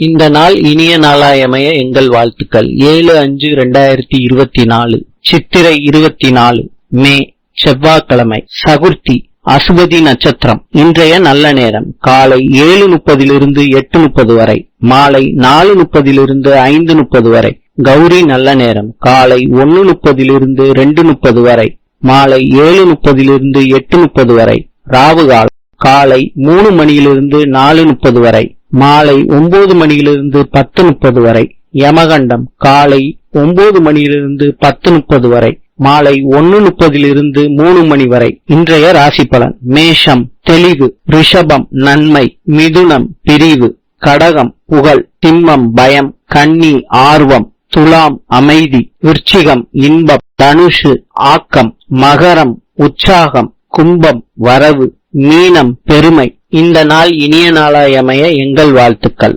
இந்த நாள் இனிய நாளாயமைய எங்கள் வாழ்த்துக்கள். 7/5/2024 சித்திரை 24 மே செவ்வாய்க்கிழமை. சகுர்த்தி அசுபதி நட்சத்திரம். இன்றைய நல்ல நேரம் காலை 7:30 8:30 வரை, மாலை 4:30 5:30 வரை. கௌரி நல்ல நேரம் காலை 1:30 2:30 வரை, மாலை 7:30 8:30 வரை. ராவு காலம் காலை 3 மணியிலிருந்து 4:30 வரை, மாலை 9 மணியிலிருந்து 10:30 வரை. யமகண்டம் காலை 9 மணியிலிருந்து 10:30 வரை, மாலை 1:30 3 மணி வரை. இன்றைய ராசி பலன். மேஷம் தெளிவு, ரிஷபம் நன்மை, மிதுனம் பிரிவு, கடகம் புகழ், சிம்மம் பயம், கன்னி ஆர்வம், துலாம் அமைதி, விருச்சிகம் இன்பம், தனுஷு ஆக்கம், மகரம் உற்சாகம், கும்பம் வரவு, மீனம் பெருமை. இந்த நாள் இனிய நாளாய் அமைய எங்கள் வாழ்த்துக்கள்.